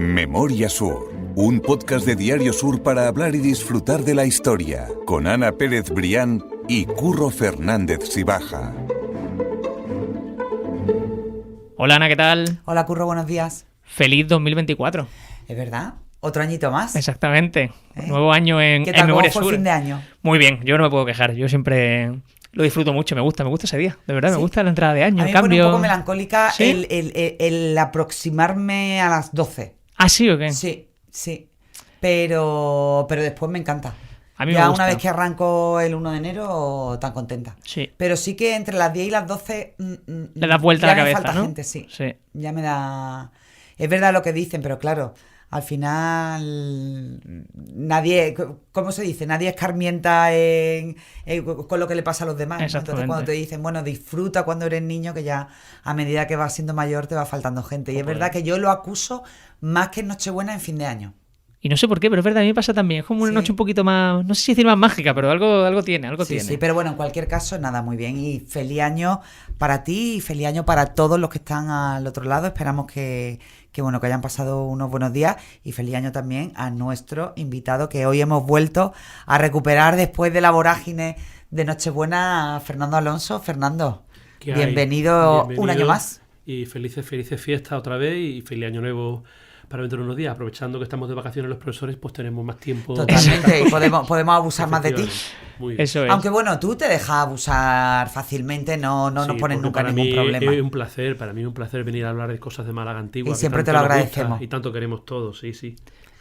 Memoria Sur, un podcast de Diario Sur para hablar y disfrutar de la historia, con Ana Pérez Brián y Curro Fernández Sibaja. Hola Ana, ¿qué tal? Hola Curro, buenos días. Feliz 2024. ¿Es verdad? ¿Otro añito más? Exactamente. Nuevo año en ¿Qué tal? Memoria ¿Cómo fue Sur. el fin de año? Muy bien, yo no me puedo quejar. Yo siempre lo disfruto mucho, me gusta ese día. De verdad, ¿Sí? me gusta la entrada de año, A mí el me pone cambio. un poco melancólica. ¿Sí? el aproximarme a las 12. ¿Ah, sí o qué? Sí. Pero después me encanta. A mí ya me gusta. una vez que arranco el 1 de enero, tan contenta. Sí. Pero sí que entre las 10 y las 12... Le das vuelta a la cabeza, me falta ¿no? gente, sí. Sí. Ya me da... Es verdad lo que dicen, pero claro, al final nadie, ¿cómo se dice? Nadie escarmienta con lo que le pasa a los demás, ¿no? Entonces Exactamente. cuando te dicen, bueno, disfruta cuando eres niño, que ya a medida que vas siendo mayor te va faltando gente. Y es verdad que yo lo acuso más que en Nochebuena en fin de año. Y no sé por qué, pero es verdad, a mí me pasa también. Es como una Sí. noche un poquito más, no sé si decir más mágica, pero algo tiene, Sí, tiene. sí, pero bueno, en cualquier caso, nada, muy bien. Y feliz año para ti y feliz año para todos los que están al otro lado. Esperamos que hayan pasado unos buenos días y feliz año también a nuestro invitado que hoy hemos vuelto a recuperar después de la vorágine de Nochebuena, Fernando Alonso. Fernando, bienvenido un año más. Y felices fiestas otra vez y feliz año nuevo para dentro de unos días. Aprovechando que estamos de vacaciones los profesores, pues tenemos más tiempo. Totalmente, y podemos abusar más de ti. Muy bien. Eso es. Aunque bueno, tú te dejas abusar fácilmente, no nos Sí, pones porque nunca para ningún mí problema. Es un placer, para mí es un placer venir a hablar de cosas de Málaga antigua. Y que siempre tanto te lo nos gusta agradecemos. Y tanto queremos todos, sí.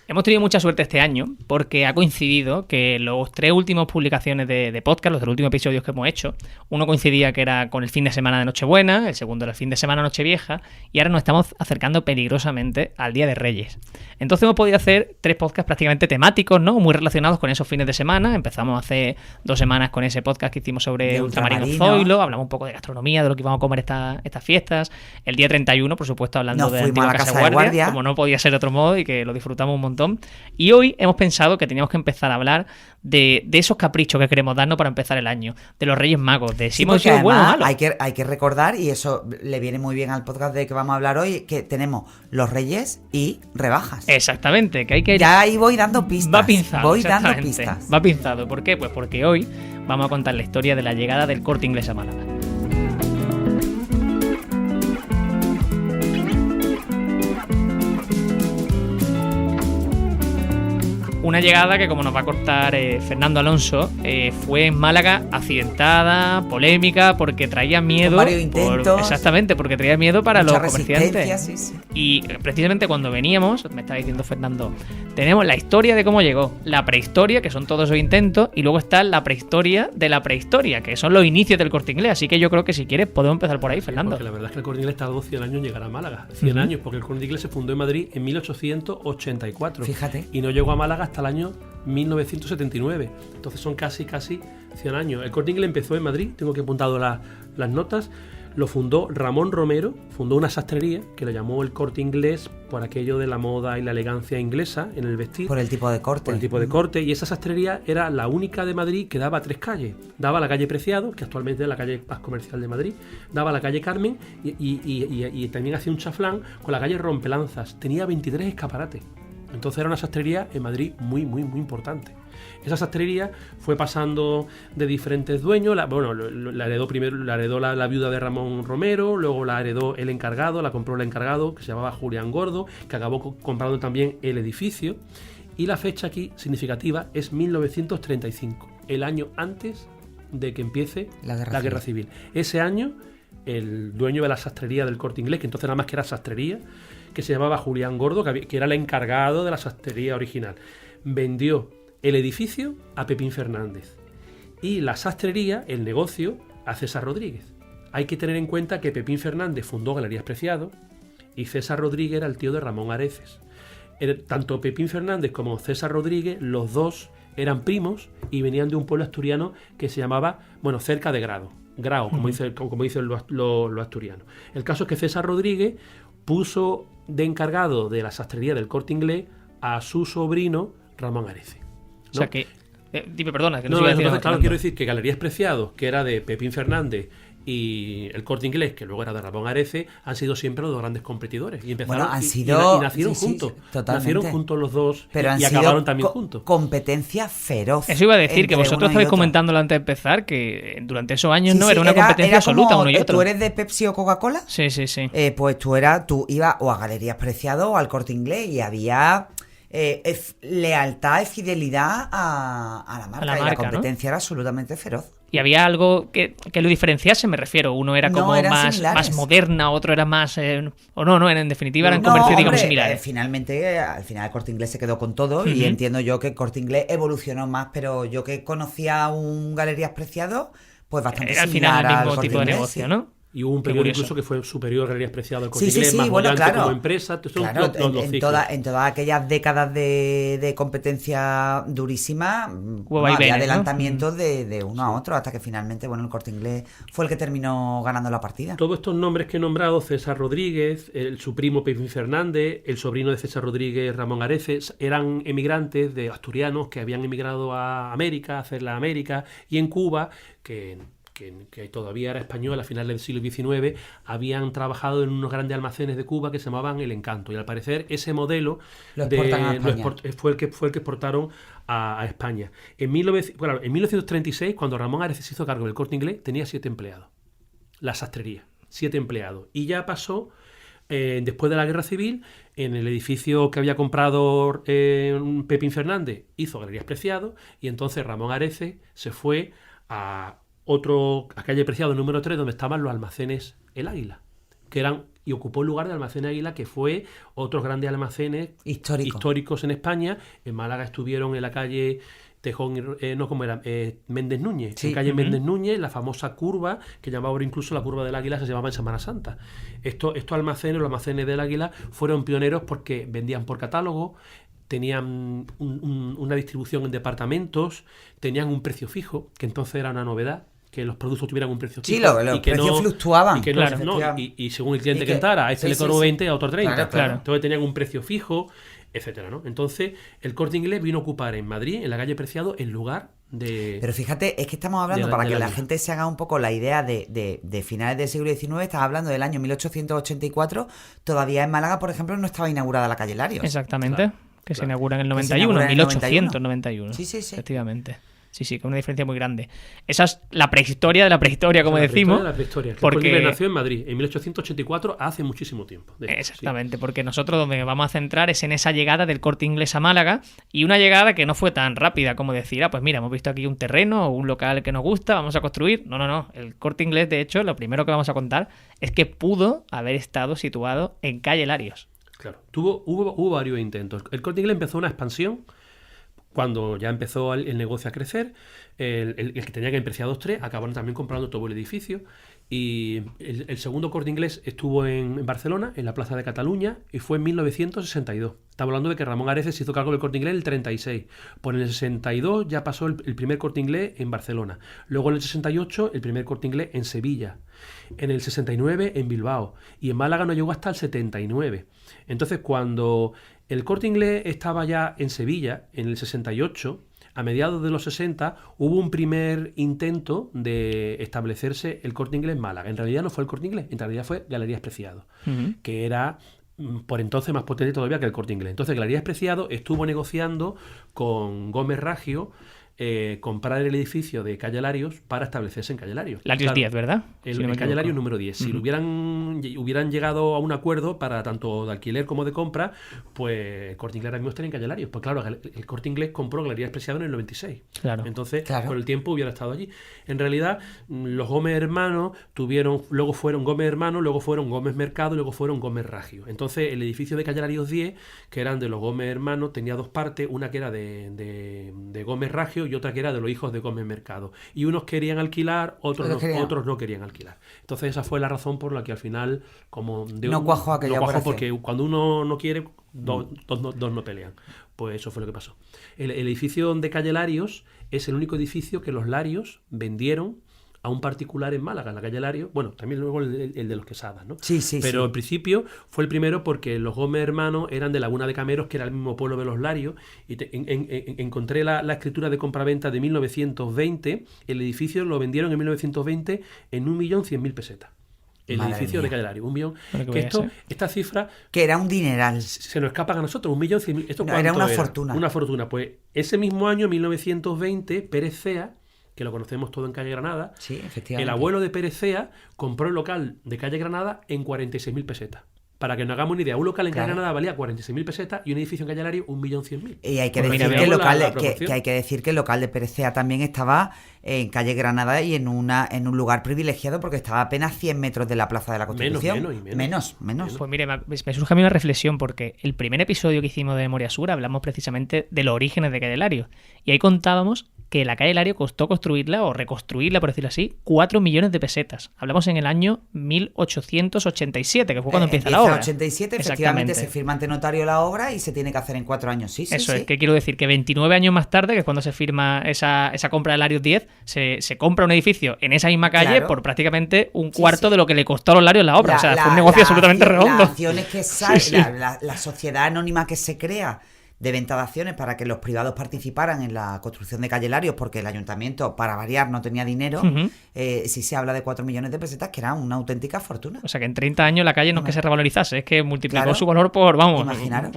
Hemos tenido mucha suerte este año porque ha coincidido que los 3 últimos publicaciones de podcast, los 3 últimos episodios que hemos hecho, uno coincidía que era con el fin de semana de Nochebuena, el segundo era el fin de semana Nochevieja y ahora nos estamos acercando peligrosamente al Día de Reyes. Entonces hemos podido hacer 3 podcasts prácticamente temáticos, ¿no? Muy relacionados con esos fines de semana. Empezamos hace 2 semanas con ese podcast que hicimos sobre De Ultramarino Ultramarino. Zoilo, hablamos un poco de gastronomía, de lo que íbamos a comer estas fiestas. El día 31, por supuesto, hablando Nos de fuimos a Antigua la Casa Casa de Guardia. como no podía ser de otro modo y que lo disfrutamos un montón. Y hoy hemos pensado que teníamos que empezar a hablar de esos caprichos que queremos darnos para empezar el año, de los Reyes Magos, de si Sí, hemos porque sido buenos o además malos. hay que recordar, y eso le viene muy bien al podcast de que vamos a hablar hoy, que tenemos los Reyes y rebajas. Exactamente, que hay que ir. Ya ahí voy dando pistas. Va pinzado. Voy dando exactamente. pistas. Va pinzado. ¿Por qué? Pues porque hoy vamos a contar la historia de la llegada del Corte Inglés a Málaga. Una llegada que, como nos va a contar Fernando Alonso, fue en Málaga accidentada, polémica, porque traía miedo. Con varios intentos. Exactamente, porque traía miedo para Mucha los resistencia, comerciantes. sí. Y precisamente cuando veníamos, me estaba diciendo Fernando, tenemos la historia de cómo llegó, la prehistoria, que son todos esos intentos, y luego está la prehistoria de la prehistoria, que son los inicios del Corte Inglés. Así que yo creo que si quieres podemos empezar por ahí, Fernando. Porque la verdad es que el Corte Inglés tardó 100 años en llegar a Málaga. 100 años, porque el Corte Inglés se fundó en Madrid en 1884. Fíjate. Y no llegó a Málaga hasta el año 1979. Entonces son casi 100 años. El Corte Inglés empezó en Madrid, tengo que apuntado las notas. Lo fundó Ramón Romero, fundó una sastrería que le llamó el Corte Inglés por aquello de la moda y la elegancia inglesa en el vestir. Por el tipo de corte. Por el tipo de corte, y esa sastrería era la única de Madrid que daba 3 calles. Daba la calle Preciado, que actualmente es la calle más comercial de Madrid, daba la calle Carmen y también hacía un chaflán con la calle Rompelanzas. Tenía 23 escaparates. Entonces era una sastrería en Madrid muy importante. Esa sastrería fue pasando de diferentes dueños. La heredó primero la viuda de Ramón Romero, luego la heredó el encargado, la compró el encargado, que se llamaba Julián Gordo, que acabó comprando también el edificio. Y la fecha aquí significativa es 1935, el año antes de que empiece La la guerra civil. Ese año, el dueño de la sastrería del Corte Inglés, que entonces nada más que era sastrería, que se llamaba Julián Gordo, que era el encargado de la sastrería original, vendió el edificio a Pepín Fernández y la sastrería, el negocio, a César Rodríguez. Hay que tener en cuenta que Pepín Fernández fundó Galerías Preciado y César Rodríguez era el tío de Ramón Areces. Tanto Pepín Fernández como César Rodríguez, los dos eran primos y venían de un pueblo asturiano que se llamaba, cerca de Grao, como dicen los asturianos. El caso es que César Rodríguez puso de encargado de la sastrería del Corte Inglés a su sobrino Ramón Areces. O sea que, dime, perdona, que no, Quiero Fernando. decir que Galerías Preciados, que era de Pepín Fernández y el Corte Inglés, que luego era de Ramón Arece, han sido siempre los dos grandes competidores. Y empezaron Bueno, han y sido... nacieron sí, juntos. totalmente. Nacieron juntos los dos Pero han y sido acabaron también juntos. competencia feroz. Eso iba a decir, que entre vosotros uno y estabais otro. comentándolo antes de empezar, que durante esos años Sí, no sí, era una competencia era absoluta como, uno y otro. ¿Tú eres de Pepsi o Coca-Cola? Sí, sí, sí. Pues tú ibas o a Galerías Preciado o al Corte Inglés y había lealtad y fidelidad a la marca. A la y la marca, ¿no? competencia era absolutamente feroz. Y había algo que lo diferenciase, me refiero. Uno era No, como eran más similares. moderna, otro era más... o no, en definitiva eran No, comercios, digamos, hombre, similares. finalmente, al final el Corte Inglés se quedó con todo y entiendo yo que el Corte Inglés evolucionó más, pero yo que conocía un Galerías Preciado, pues bastante Al similar final el mismo al Corte tipo de Inglés, negocio, sí. ¿no? Y hubo un Qué periodo curioso. incluso que fue superior a Galerías Preciado al Corte Sí, sí, Inglés, sí, más bueno, bollante claro. como empresa. Son Claro, los en ciclos. todas aquellas décadas de competencia durísima, Hubo había vaivenes, ¿no? adelantamientos de uno a otro, hasta que finalmente, bueno, el Corte Inglés fue el que terminó ganando la partida. Todos estos nombres que he nombrado, César Rodríguez, su primo Pepín Fernández, el sobrino de César Rodríguez, Ramón Areces, eran emigrantes de asturianos que habían emigrado a América, a hacer la América, y en Cuba, que todavía era español a finales del siglo XIX, habían trabajado en unos grandes almacenes de Cuba que se llamaban El Encanto. Y al parecer ese modelo Lo exportan a España. fue el que exportaron a España. En 1936, cuando Ramón Areces hizo cargo del Corte Inglés, tenía 7 empleados. La sastrería, 7 empleados. Y ya pasó, después de la Guerra Civil, en el edificio que había comprado Pepín Fernández, hizo Galerías Preciado, y entonces Ramón Areces se fue a calle Preciado número 3, donde estaban los almacenes El Águila, y ocupó el lugar del almacén Águila, que fue otros grandes almacenes históricos en España. En Málaga estuvieron en la calle Tejón, Méndez Núñez, Sí. en calle Méndez Núñez, la famosa curva, que llamaba ahora incluso la curva del Águila, se llamaba en Semana Santa. Estos almacenes, los almacenes del Águila, fueron pioneros porque vendían por catálogo, tenían una distribución en departamentos, tenían un precio fijo, que entonces era una novedad, que los productos tuvieran un precio fijo. Sí, los precios fluctuaban. Y, que claro. y según el cliente que entrara, a este le cobró 20, a otro 30. Claro. Entonces tenían un precio fijo, etcétera, ¿no? Entonces, el Corte Inglés vino a ocupar en Madrid, en la calle Preciado, el lugar de... Pero fíjate, es que estamos hablando, para que la gente se haga un poco la idea de finales del siglo XIX, estás hablando del año 1884, todavía en Málaga, por ejemplo, no estaba inaugurada la calle Larios. Exactamente. Que se inaugura en el Que se 91, inaugura en en el 1891. Sí. Efectivamente. Sí, con una diferencia muy grande. Esa es la prehistoria de la prehistoria, como la decimos. La prehistoria. Porque... El Corte Inglés nació en Madrid en 1884, hace muchísimo tiempo. Exactamente, porque nosotros donde vamos a centrar es en esa llegada del Corte Inglés a Málaga, y una llegada que no fue tan rápida como decir, pues mira, hemos visto aquí un terreno o un local que nos gusta, vamos a construir. No. El Corte Inglés, de hecho, lo primero que vamos a contar es que pudo haber estado situado en calle Larios. Claro, hubo varios intentos. El Corte Inglés empezó una expansión cuando ya empezó el negocio a crecer. El que tenía que en Preciados 3 acabaron también comprando todo el edificio, y el segundo Corte Inglés estuvo en Barcelona, en la Plaza de Cataluña, y fue en 1962. Estamos hablando de que Ramón Areces hizo cargo del Corte Inglés en el 36. Por el 62 ya pasó el primer Corte Inglés en Barcelona. Luego en el 68 el primer Corte Inglés en Sevilla. En el 69 en Bilbao. Y en Málaga no llegó hasta el 79. Entonces, cuando el Corte Inglés estaba ya en Sevilla, en el 68, a mediados de los 60, hubo un primer intento de establecerse el Corte Inglés en Málaga. En realidad no fue el Corte Inglés, en realidad fue Galerías Preciado, que era por entonces más potente todavía que el Corte Inglés. Entonces Galerías Preciado estuvo negociando con Gómez Raggio comprar el edificio de Calle Larios para establecerse en Calle Larios. Larios 10, ¿verdad? El Calle Larios número 10. Si hubieran llegado a un acuerdo para tanto de alquiler como de compra, pues Corte Inglés ahora mismo estaría en Calle Larios. Pues claro, el Corte Inglés compró Galerías Preciado en el 96. Claro. Entonces, con el tiempo hubiera estado allí. En realidad, los Gómez hermanos luego fueron Gómez Mercado, luego fueron Gómez Raggio. Entonces, el edificio de Calle Larios 10, que eran de los Gómez hermanos, tenía dos partes, una que era de Gómez Raggio y otra que era de los hijos de Gómez Mercado. Y unos querían alquilar, otros no querían alquilar. Entonces esa fue la razón por la que al final no cuajó porque cuando uno no quiere, dos no pelean. Pues eso fue lo que pasó. El edificio de Calle Larios es el único edificio que los Larios vendieron a un particular en Málaga, en la calle Lario. Bueno, también luego el de los Quesadas, ¿no? Sí, Pero en principio fue el primero porque los Gómez hermanos eran de Laguna de Cameros, que era el mismo pueblo de los Larios, y encontré la escritura de compraventa de 1920. El edificio lo vendieron en 1920 en 1.100.000 pesetas. El Madre edificio mía. de calle Lario, 1 millón. Bueno, que Que voy a esta cifra Que era un dineral. se nos escapan a nosotros, 1.100.000. ¿Esto No, cuánto era una fortuna. Una fortuna. Pues ese mismo año, 1920, Pérez Cea, que lo conocemos todo en calle Granada, Sí, efectivamente. el abuelo de Pérez Cea compró el local de calle Granada en 46.000 pesetas. Para que nos hagamos una idea, un local en calle Claro. Granada valía 46.000 pesetas y un edificio en calle Lario 1.100.000. Y hay que Pues mira, decir que el veamos local, la que proporción. hay que decir que el local de Perecea también estaba en calle Granada y en un lugar privilegiado porque estaba a apenas 100 metros de la Plaza de la Constitución. menos. Menos. Pues mire, me surge a mí una reflexión porque el primer episodio que hicimos de Memoria Sur hablamos precisamente de los orígenes de Calle Lario. Y ahí contábamos que la Calle Lario costó construirla o reconstruirla, por decirlo así, 4 millones de pesetas. Hablamos en el año 1887, que fue cuando empieza la obra. 87, efectivamente, se firma ante notario la obra y se tiene que hacer en 4 años. Sí, sí, Eso sí. es, que quiero decir que 29 años más tarde, que es cuando se firma esa compra del Larios 10, se compra un edificio en esa misma calle Claro. por prácticamente un Sí, cuarto sí. de lo que le costó a los Larios la obra. O sea, fue un negocio absolutamente redondo. Las acciones que sale, Sí, sí. la sociedad anónima que se crea de venta de acciones para que los privados participaran en la construcción de Calle Larios, porque el ayuntamiento, para variar, no tenía dinero. Ujú. Sí se habla de 4 millones de pesetas, que era una auténtica fortuna. O sea, que en 30 años la calle no es que se revalorizase, es que multiplicó Claro. su valor por, vamos, Imaginaros.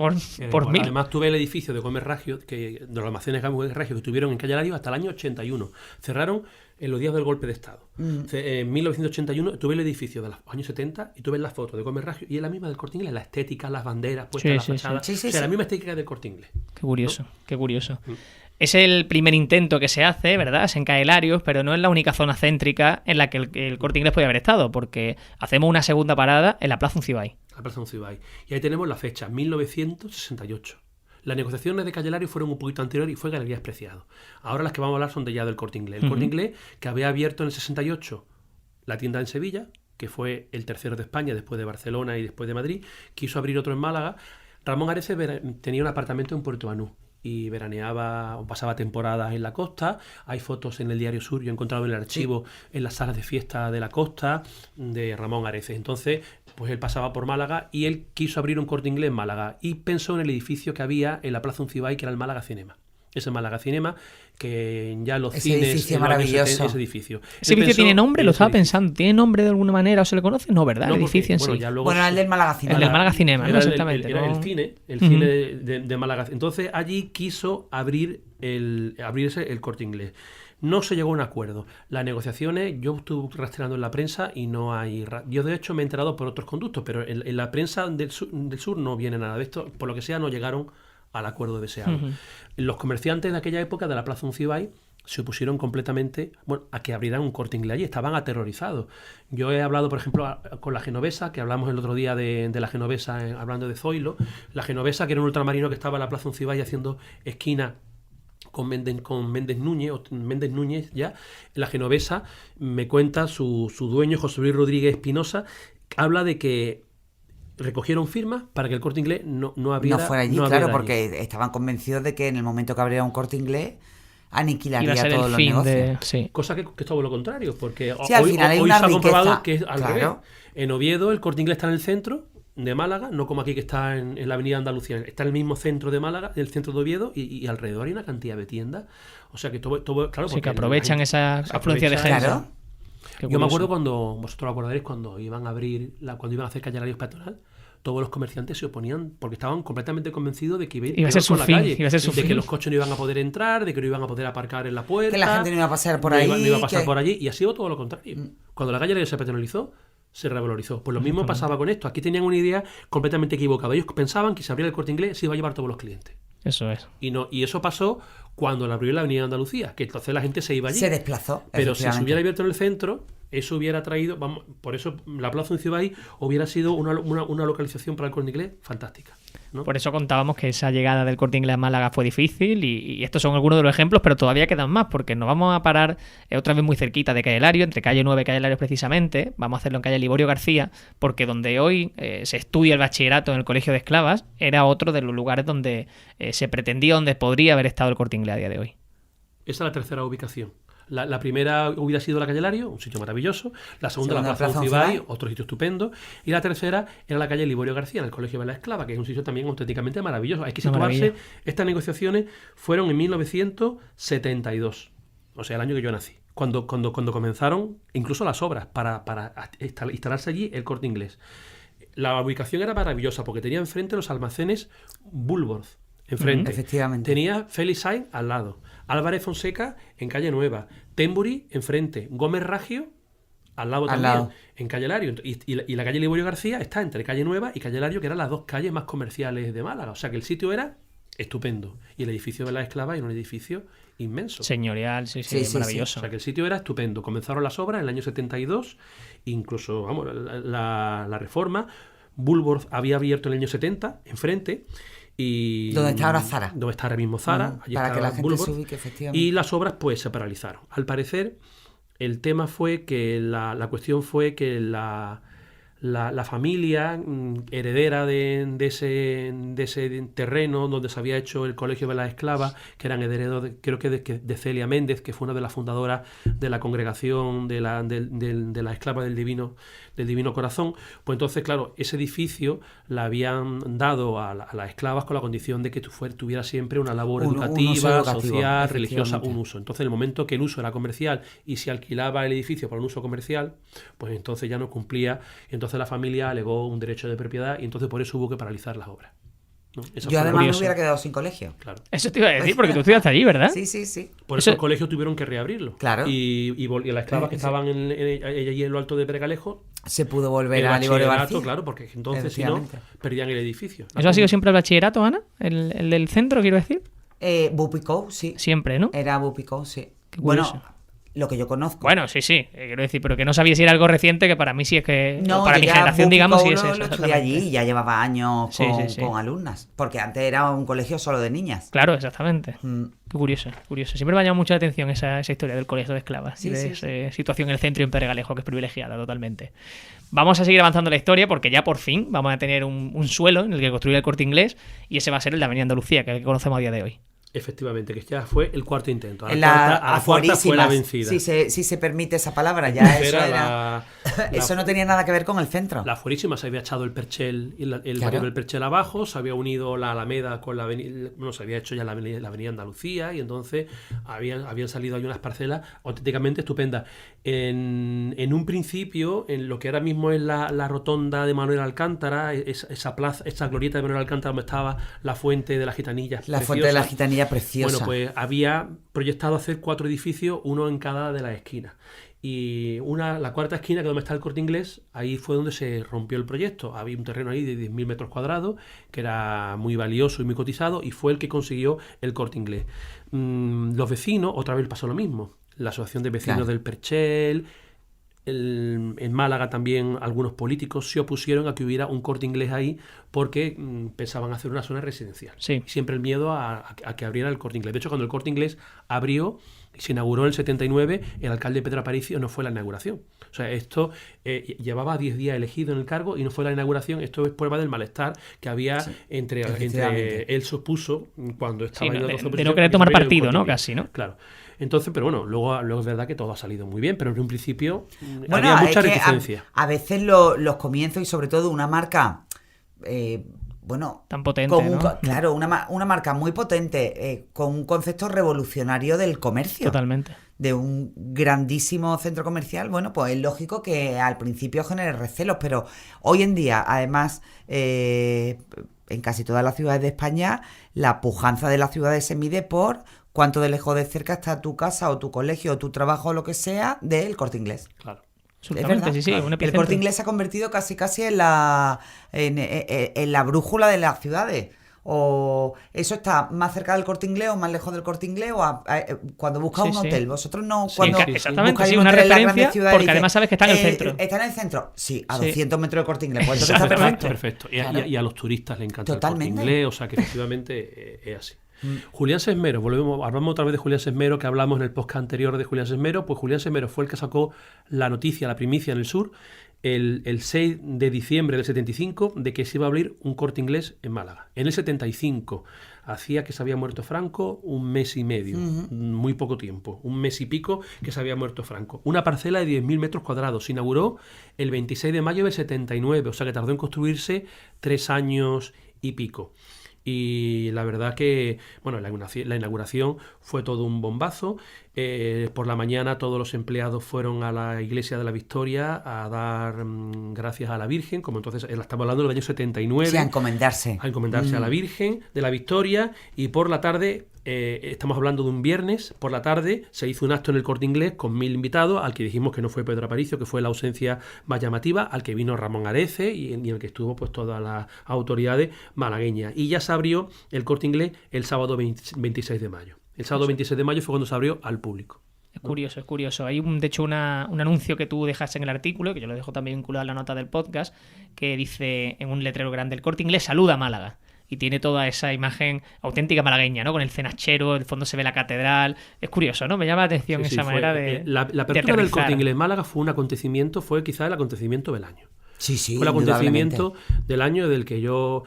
por 1000. Además tuve el edificio de Gómez Ragio, de los almacenes Gómez Ragio que tuvieron en calle Lario hasta el año 81. Cerraron en los días del golpe de Estado. En 1981 tuve el edificio de los años 70 y tuve las fotos de Gómez Ragio y es la misma del Corte Inglés, la estética, las banderas puestas en la Sí, sí, fachada. sí. Sí, O sea, sí. la misma estética del Corte Inglés. Qué curioso, qué curioso. Es el primer intento que se hace, ¿verdad? Es en Calle Larios, pero no es la única zona céntrica en la que el Corte Inglés puede haber estado, porque hacemos una segunda parada en la Plaza Uncibay. La Plaza Uncibay. Y ahí tenemos la fecha, 1968. Las negociaciones de Calle Lario fueron un poquito anterior y fue Galerías Preciado. Ahora las que vamos a hablar son de ya del Corte Inglés. El Corte Inglés, que había abierto en el 68 la tienda en Sevilla, que fue el tercero de España después de Barcelona y después de Madrid, quiso abrir otro en Málaga. Ramón Areces tenía un apartamento en Puerto Banús y veraneaba o pasaba temporadas en la costa. Hay fotos en el Diario Sur, yo he encontrado en el archivo, en las salas de fiesta de la costa, de Ramón Areces. Entonces, pues él pasaba por Málaga y él quiso abrir un Corte Inglés en Málaga y pensó en el edificio que había en la Plaza Uncibay, que era el Málaga Cinema. Ese Málaga Cinema, que ya los Ese cines... edificio en los años maravilloso. 70, ese edificio. ¿Ese Él edificio pensó tiene nombre? en Lo ese estaba edificio. pensando. ¿Tiene nombre de alguna manera o se le conoce? No, ¿verdad? No, El porque, edificio en bueno, sí. ya luego Bueno, el del Málaga Cinema. El del Málaga Cinema, ¿no? Era Exactamente. Era ¿no? el cine Ujú. de Málaga. Entonces allí quiso abrirse el Corte Inglés. No se llegó a un acuerdo. Las negociaciones, yo estuve rastreando en la prensa y no hay... Yo de hecho me he enterado por otros conductos, pero en la prensa del sur no viene nada de esto. Por lo que sea, no llegaron al acuerdo deseado. Los comerciantes de aquella época de la Plaza Uncibay se opusieron completamente a que abrieran un Corte Inglés allí, estaban aterrorizados. Yo he hablado, por ejemplo, con la Genovesa, que hablamos el otro día de la Genovesa, hablando de Zoilo. La Genovesa, que era un ultramarino que estaba en la Plaza Uncibay haciendo esquina con Méndez Núñez, ya. La Genovesa me cuenta su dueño, José Luis Rodríguez Espinosa, habla de que recogieron firmas para que el Corte Inglés no abriera. No fuera allí, no claro, abriera porque allí. estaban convencidos de que en el momento que abriera un Corte Inglés Iba a aniquilaría ser todos el los fin negocios. de... Sí. Cosa que es todo lo contrario, porque Sí, al final hay hoy una se ha comprobado riqueza, que es al claro. revés. En Oviedo el Corte Inglés está en el centro de Málaga, no como aquí que está en la avenida Andalucía, está en el mismo centro de Málaga, el centro de Oviedo, y alrededor hay una cantidad de tiendas. O sea que todo claro, Sí, porque que aprovechan esa afluencia de gente. Claro. Qué Yo me curioso. acuerdo cuando, vosotros lo acordaréis, cuando iban a abrir, cuando iban a hacer Calle Lario peatonal, todos los comerciantes se oponían porque estaban completamente convencidos de que Iba a ser su por la fin, calle, iba a ser su de que fin. los coches no iban a poder entrar, de que no iban a poder aparcar en la puerta, Que la gente no iba a pasar por no ahí, iba, no iba a pasar que- por allí, y ha sido todo lo contrario. Cuando la Calle Lario se peatonalizó, se revalorizó. Pues lo mismo pasaba con esto. Aquí tenían una idea completamente equivocada. Ellos pensaban que si abría el Corte Inglés se iba a llevar todos los clientes. Eso es. Y eso pasó cuando la abrió la avenida Andalucía, que entonces la gente se iba allí. Se desplazó. Pero si se efectivamente. hubiera abierto en el centro, eso hubiera traído, por eso la Plaza Uncibay hubiera sido una localización para el Corte Inglés fantástica, ¿no? Por eso contábamos que esa llegada del Corte Inglés a Málaga fue difícil y estos son algunos de los ejemplos, pero todavía quedan más porque nos vamos a parar otra vez muy cerquita de Calle Lario, entre Calle 9 y Calle Lario precisamente. Vamos a hacerlo en Calle Liborio García, porque donde hoy se estudia el bachillerato en el Colegio de Esclavas era otro de los lugares donde se pretendía, donde podría haber estado el Corte Inglés a día de hoy. Esa es la tercera ubicación. La primera hubiera sido la calle Lario, un sitio maravilloso. La segunda, la Plaza Ucibay, otro sitio estupendo. Y la tercera era la calle Liborio García, en el Colegio de la Esclava, que es un sitio también auténticamente maravilloso. Hay que situarse, estas negociaciones fueron en 1972, o sea, el año que yo nací. Cuando comenzaron incluso las obras para instalarse allí el Corte Inglés. La ubicación era maravillosa porque tenía enfrente los almacenes Woolworth, enfrente. Efectivamente. Tenía Felix Sainz al lado, Álvarez Fonseca en calle Nueva, Tembury enfrente, Gómez Ragio al lado también, en calle Lario. Y la calle Liborio García está entre calle Nueva y calle Lario, que eran las dos calles más comerciales de Málaga. O sea que el sitio era estupendo. Y el edificio de la Esclava era un edificio inmenso. Señorial, sí, maravilloso. Sí. O sea que el sitio era estupendo. Comenzaron las obras en el año 72, incluso, vamos, la reforma. Woolworth había abierto en el año 70, enfrente. Y ¿dónde está ahora Zara? Donde está ahora mismo Zara. Allí para que la gente Woolworth, se ubique, efectivamente. y las obras pues se paralizaron. Al parecer, el tema fue que la cuestión fue que la familia heredera de ese terreno donde se había hecho el Colegio de las Esclavas, que eran herederos creo que de Celia Méndez, que fue una de las fundadoras de la congregación de la Esclava del Divino Corazón, pues entonces, claro, ese edificio le habían dado a las esclavas con la condición de que tuviera siempre una labor educativa, social, religiosa, un uso. Entonces, en el momento que el uso era comercial y se alquilaba el edificio para un uso comercial, pues entonces ya no cumplía. Entonces la familia alegó un derecho de propiedad y entonces por eso hubo que paralizar las obras, ¿no? Yo además me hubiera quedado sin colegio. Claro. Eso te iba a decir, porque tú estudiaste allí, ¿verdad? Sí. Por eso el colegio tuvieron que reabrirlo. Claro. Y las esclavas que estaban allí en lo alto de Bregalejo, se pudo volver a Liborio García. Claro, porque entonces si no, perdían el edificio. ¿Eso ha sido siempre el bachillerato, Ana? ¿El del centro, quiero decir? Bupicó, sí. Siempre, ¿no? Era Bupicó, sí. Qué curioso. Bueno, lo que yo conozco. Bueno, sí, quiero decir, pero que no sabía si era algo reciente, que para mí sí es que... No, para mi generación, digamos, sí es eso. Lo estudié allí y ya llevaba años con alumnas, porque antes era un colegio solo de niñas. Claro, exactamente. Qué curioso. Siempre me ha llamado mucha atención esa historia del colegio de esclavas y de esa situación en el centro y en Peregalejo, que es privilegiada totalmente. Vamos a seguir avanzando la historia porque ya por fin vamos a tener un suelo en el que construir el Corte Inglés, y ese va a ser el de Avenida Andalucía, que es el que conocemos a día de hoy. Efectivamente, que ya fue el cuarto intento. A la cuarta fue la vencida. Si se permite esa palabra, ya eso no tenía nada que ver con el centro. La afuerísima se había echado el Perchel, el barrio del Perchel abajo, se había unido la Alameda con la avenida, se había hecho ya la avenida Andalucía, y entonces habían salido ahí unas parcelas auténticamente estupendas. En un principio, en lo que ahora mismo es la rotonda de Manuel Alcántara, esa plaza, esa glorieta de Manuel Alcántara donde estaba la fuente de las gitanillas. La fuente de las gitanillas preciosa. Bueno, pues había proyectado hacer 4 edificios, uno en cada de las esquinas. Y la cuarta esquina, que donde está el Corte Inglés, ahí fue donde se rompió el proyecto. Había un terreno ahí de 10.000 metros cuadrados, que era muy valioso y muy cotizado, y fue el que consiguió el Corte Inglés. Los vecinos, otra vez pasó lo mismo. La Asociación de Vecinos del Perchel, en Málaga también algunos políticos se opusieron a que hubiera un Corte Inglés ahí porque pensaban hacer una zona residencial. Sí. Y siempre el miedo a que abriera el Corte Inglés. De hecho, cuando el Corte Inglés abrió y se inauguró en el 79, el alcalde Pedro Aparicio no fue a la inauguración. O sea, esto llevaba 10 días elegido en el cargo y no fue a la inauguración. Esto es prueba del malestar que había entre él supuso cuando estaba en la oposición. De no querer tomar partido, ¿no? Casi, ¿no? Claro. Entonces, pero bueno, luego es verdad que todo ha salido muy bien, pero en un principio había mucha reticencia. A veces los comienzos, y sobre todo una marca tan potente, ¿no? Claro, una marca muy potente, con un concepto revolucionario del comercio. Totalmente. De un grandísimo centro comercial, bueno, pues es lógico que al principio genere recelos, pero hoy en día, además, en casi todas las ciudades de España, la pujanza de las ciudades se mide por cuánto de lejos de cerca está tu casa o tu colegio o tu trabajo o lo que sea del Corte Inglés. Claro. Absolutamente, sí, claro. Un el Corte Inglés se ha convertido casi en la brújula de las ciudades. O eso está más cerca del Corte Inglés o más lejos del Corte Inglés, o cuando buscas un hotel. Vosotros no, cuando exactamente, sí, una referencia, porque además sabes que está en el centro. ¿Está en el centro? Sí, a 200 metros del Corte Inglés. Pues entonces está perfecto. Y a los turistas les encanta el Corte Inglés, o sea que efectivamente es así. Julián Sesmero, hablamos otra vez de Julián Sesmero, que hablamos en el podcast anterior de Julián Sesmero. Pues Julián Sesmero fue el que sacó la noticia, la primicia en el sur, el 6 de diciembre del 75 de que se iba a abrir un Corte Inglés en Málaga. En el 75 hacía que se había muerto Franco un mes y medio, muy poco tiempo, un mes y pico que se había muerto Franco. Una parcela de 10.000 metros cuadrados. Se inauguró el 26 de mayo del 79, o sea que tardó en construirse 3 años y pico. Y la verdad que, bueno, la inauguración fue todo un bombazo. Por la mañana todos los empleados fueron a la iglesia de la Victoria a dar gracias a la Virgen, como entonces estamos hablando del año 79. Sí, a encomendarse. A encomendarse a la Virgen de la Victoria, y por la tarde, estamos hablando de un viernes, por la tarde se hizo un acto en el Corte Inglés con 1.000 invitados, al que dijimos que no fue Pedro Aparicio, que fue la ausencia más llamativa, al que vino Ramón Arece y el que estuvo pues todas las autoridades malagueñas. Y ya se abrió el Corte Inglés el sábado 26 de mayo. El sábado 26 de mayo fue cuando se abrió al público. Es curioso, es curioso. Hay, de hecho, un anuncio que tú dejas en el artículo, que yo lo dejo también vinculado a la nota del podcast, que dice en un letrero grande: el Corte Inglés saluda a Málaga. Y tiene toda esa imagen auténtica malagueña, ¿no? Con el cenachero, el fondo se ve la catedral. Es curioso, ¿no? Me llama la atención esa manera de La apertura del Corte Inglés Málaga fue un acontecimiento, fue quizás el acontecimiento del año. Sí, sí, fue el acontecimiento del año del que yo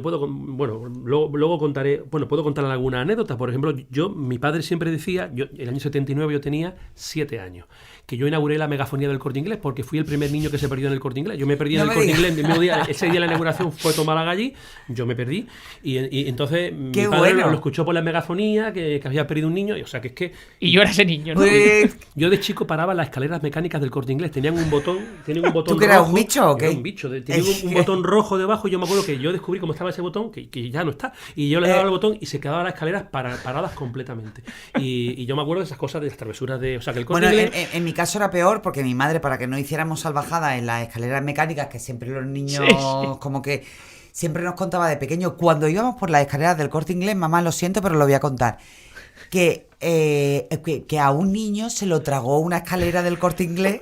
puedo, bueno, luego contaré, bueno, puedo contar alguna anécdota. Por ejemplo, mi padre siempre decía, el año 79 yo tenía 7 años, que yo inauguré la megafonía del Corte Inglés porque fui el primer niño que se perdió en el Corte Inglés. Yo me perdí en el Corte Inglés el mismo día, ese día la inauguración fue tomar Málaga allí, yo me perdí y entonces mi padre lo escuchó por la megafonía que había perdido un niño, o sea que es que... Y yo era ese niño, ¿no? Yo de chico paraba las escaleras mecánicas del Corte Inglés, tenían un botón ¿Tú que eras un bicho o qué? Era un bicho, tenía un botón rojo debajo, y yo me acuerdo que yo descubrí cómo estaba ese botón, que ya no está, y yo le daba el botón y se quedaban las escaleras paradas completamente. Y yo me acuerdo de esas cosas, de las travesuras de... O sea, que el Corte Inglés... en mi caso era peor, porque mi madre, para que no hiciéramos salvajadas en las escaleras mecánicas, que siempre los niños como que siempre nos contaba de pequeño, cuando íbamos por las escaleras del Corte Inglés, mamá, lo siento, pero lo voy a contar, que a un niño se lo tragó una escalera del Corte Inglés,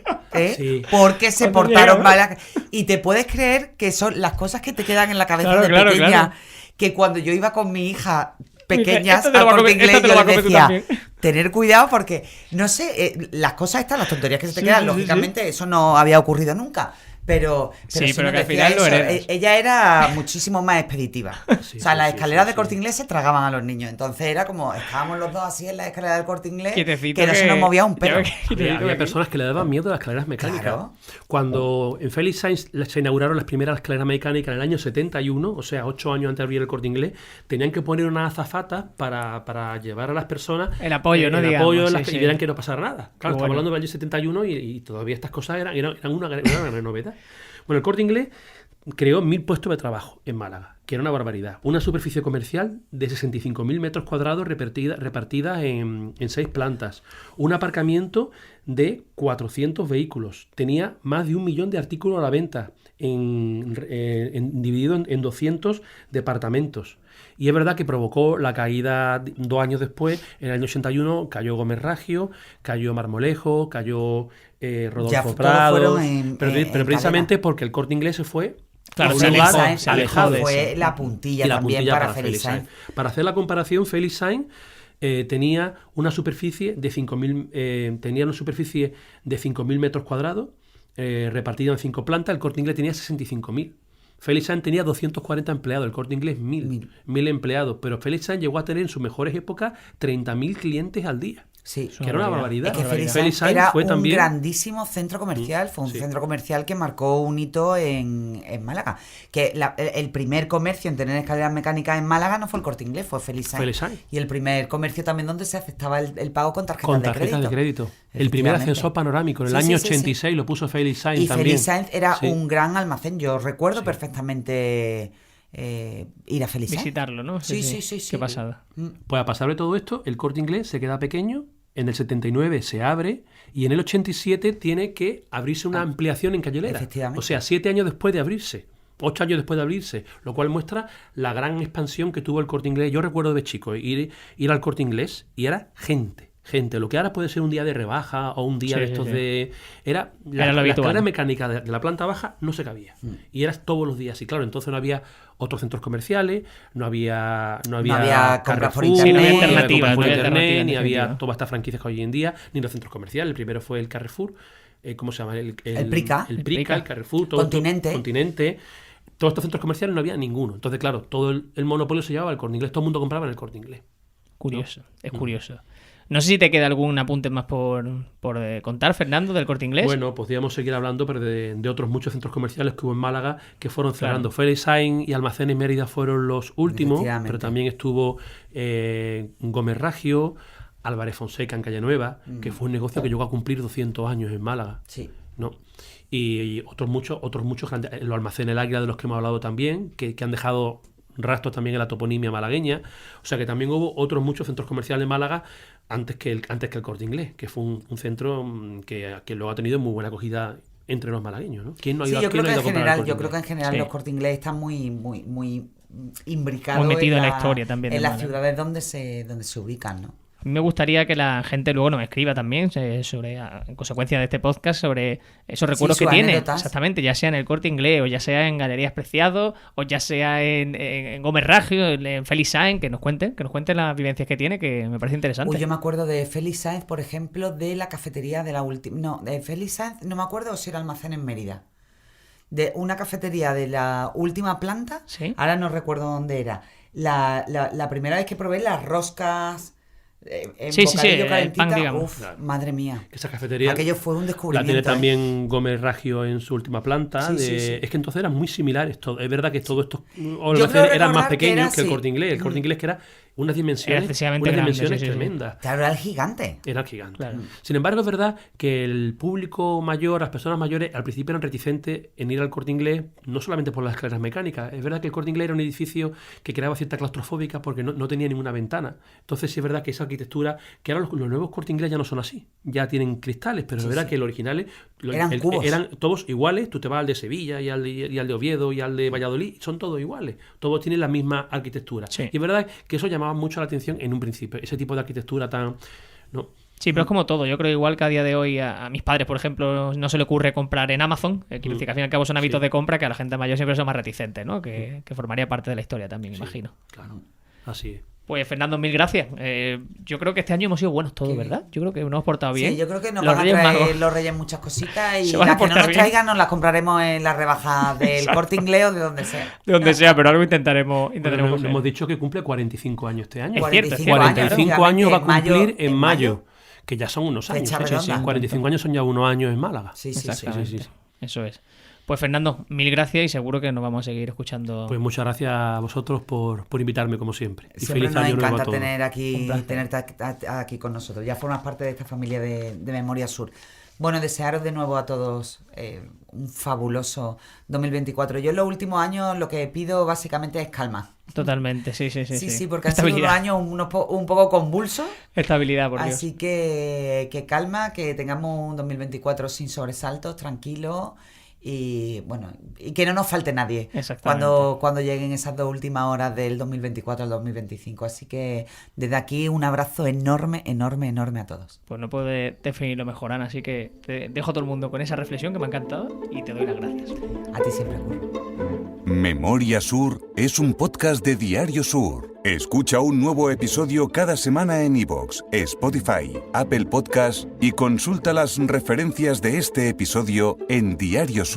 porque se portaron mal. Y te puedes creer que son las cosas que te quedan en la cabeza de pequeña, que cuando yo iba con mi hija pequeñas al Corte Inglés, yo les decía, tener cuidado porque, no sé, las cosas están, las tonterías que se te quedan, lógicamente eso no había ocurrido nunca. Pero que al final lo heredas. Ella era muchísimo más expeditiva. O sea, las escaleras del Corte Inglés se tragaban a los niños. Entonces era como, estábamos los dos así en la escalera del Corte Inglés, que no se nos movía un pelo. Había personas que le daban miedo a las escaleras mecánicas. Claro. Cuando en Félix Sainz se inauguraron las primeras escaleras mecánicas en el año 71, o sea, 8 años antes de abrir el Corte Inglés, tenían que poner unas azafatas para llevar a las personas el apoyo, ¿no? El apoyo y vieran que no pasara nada. Claro, estamos hablando del año 71 y todavía estas cosas eran una gran novedad. Bueno, el Corte Inglés creó 1.000 puestos de trabajo en Málaga, que era una barbaridad. Una superficie comercial de 65.000 metros cuadrados repartida en 6 plantas. Un aparcamiento de 400 vehículos. Tenía más de 1 millón de artículos a la venta, dividido en 200 departamentos. Y es verdad que provocó la caída 2 años después. En el año 81 cayó Gómez Raggio, cayó Marmolejo, cayó Rodolfo Prado. Pero precisamente porque el Corte Inglés se fue... Claro, se alejó fue la puntilla también para Félix Sainz. Para hacer la comparación, Félix Sainz tenía una superficie de 5.000 metros cuadrados, repartida en 5 plantas. El Corte Inglés tenía 65.000. Félix Sainz tenía 240 empleados, el Corte Inglés 1.000 empleados, pero Félix Sainz llegó a tener en sus mejores épocas 30.000 clientes al día. Sí, que era una barbaridad. Es que Félix Sainz era un grandísimo centro comercial, fue un centro comercial que marcó un hito en Málaga. Que el primer comercio en tener escaleras mecánicas en Málaga no fue el Corte Inglés, fue Félix Sainz. Y el primer comercio también donde se aceptaba el pago con tarjetas de crédito. El primer ascensor panorámico, en el año 86 lo puso Félix Sainz también. Y Félix Sainz era un gran almacén, yo recuerdo perfectamente... ir a Félix Sainz. Visitarlo, ¿no? Sí. Qué pasada. Pues a pasar de todo esto, el Corte Inglés se queda pequeño, en el 79 se abre y en el 87 tiene que abrirse una ampliación en Cayolera. Efectivamente. O sea, 7 años después de abrirse. 8 años después de abrirse, lo cual muestra la gran expansión que tuvo el Corte Inglés. Yo recuerdo de chico ir al Corte Inglés y era gente. Lo que ahora puede ser un día de rebaja o un día de estos de... Era la escalera mecánica de la planta baja no se cabía. Y eras todos los días. Y claro, entonces no había otros centros comerciales, no había compras por Carrefour, internet, ni había todas estas franquicias que hoy en día, ni los centros comerciales. El primero fue el Carrefour, ¿cómo se llama? El Prica. El Prica, el Carrefour, todo Continente. Todos estos centros comerciales no había ninguno. Entonces, claro, todo el monopolio se llevaba al Corte Inglés. Todo el mundo compraba en el Corte Inglés. Curioso, ¿no? Es curioso. No sé si te queda algún apunte más por contar, Fernando, del Corte Inglés. Bueno, podríamos seguir hablando, pero de otros muchos centros comerciales que hubo en Málaga que fueron cerrando. Claro. Félix Sainz y Almacenes Mérida fueron los últimos, pero también estuvo Gómez Ragio, Álvarez Fonseca en Calle Nueva, que fue un negocio que llegó a cumplir 200 años en Málaga. Sí. ¿No? Y otros muchos grandes, los Almacenes El Águila, de los que hemos hablado también, que han dejado rastros también en la toponimia malagueña. O sea que también hubo otros muchos centros comerciales en Málaga antes que el Corte Inglés, que fue un centro que luego ha tenido muy buena acogida entre los malagueños, ¿no? ¿Quién no ha ido, yo creo que en general sí. Los Corte Inglés están muy imbricados muy metido en la historia también en las ciudades donde se ubican, ¿no? A mí me gustaría que la gente luego nos escriba también en consecuencia de este podcast, sobre esos recuerdos que tiene. Anécdotas. Exactamente, ya sea en el Corte Inglés, o ya sea en Galerías Preciado, o ya sea en Gómez Ragio, en Félix Sainz, que nos cuenten las vivencias que tiene, que me parece interesante. Yo me acuerdo de Félix Sainz, por ejemplo, de la cafetería de la última... No, de Félix Sainz no me acuerdo, o si era Almacén en Mérida. De una cafetería de la última planta, ¿sí? Ahora no recuerdo dónde era. La primera vez que probé las roscas... Sí, calentita, pan, digamos. Claro. Madre mía. Esa cafetería, aquello fue un descubrimiento. La tiene también Gómez Ragio en su última planta. Sí. Es que entonces eran muy similares. Es verdad que todos estos almacenes eran más pequeños que el Corte Inglés. El Corte Inglés que era unas dimensiones tremendas. Claro, era el gigante. Era el gigante. Claro. Sin embargo, es verdad que el público mayor, las personas mayores, al principio eran reticentes en ir al Corte Inglés, no solamente por las escaleras mecánicas. Es verdad que el Corte Inglés era un edificio que creaba cierta claustrofóbica porque no tenía ninguna ventana. Entonces, sí es verdad que esa arquitectura, que ahora los nuevos Corte Inglés ya no son así. Ya tienen cristales, pero es verdad que los originales eran todos iguales. Tú te vas al de Sevilla y al de Oviedo y al de Valladolid, son todos iguales. Todos tienen la misma arquitectura. Sí. Y es verdad que eso llamaba mucho la atención en un principio, ese tipo de arquitectura tan... ¿no? Sí, pero es como todo. Yo creo igual que a día de hoy a mis padres, por ejemplo, no se le ocurre comprar en Amazon, que al fin y al cabo son hábitos de compra que a la gente mayor siempre son más reticentes, ¿no? Que formaría parte de la historia también, imagino. Claro, así es. Pues Fernando, mil gracias. Yo creo que este año hemos sido buenos todos, ¿verdad? Yo creo que nos hemos portado bien. Sí, yo creo que nos van a traer los Reyes muchas cositas y las que no nos traigan nos las compraremos en las rebajas del Corte Inglés o de donde sea. De donde sea, pero algo intentaremos hemos dicho que cumple 45 años este año. Es cierto, 45 años va a cumplir en mayo, que ya son unos años. Sí. 45 años son ya unos años en Málaga. Sí. Eso es. Pues Fernando, mil gracias y seguro que nos vamos a seguir escuchando. Pues muchas gracias a vosotros por invitarme, como siempre. Y siempre feliz año nuevo a todos. tenerte aquí con nosotros. Ya formas parte de esta familia de Memoria Sur. Bueno, desearos de nuevo a todos un fabuloso 2024. Yo en los últimos años lo que pido básicamente es calma. Totalmente, sí. Sí, porque han sido unos años un poco convulsos. Estabilidad, por Dios. Así que calma, que tengamos un 2024 sin sobresaltos, tranquilo. Y bueno, y que no nos falte nadie cuando lleguen esas 2 últimas horas del 2024 al 2025. Así que desde aquí un abrazo enorme a todos. Pues no puedo definirlo mejor, Ana, así que te dejo a todo el mundo con esa reflexión que me ha encantado y te doy las gracias. A ti siempre, Curro. Memoria Sur es un podcast de Diario Sur. Escucha un nuevo episodio cada semana en iVoox, Spotify, Apple Podcasts y consulta las referencias de este episodio en diariosur.es.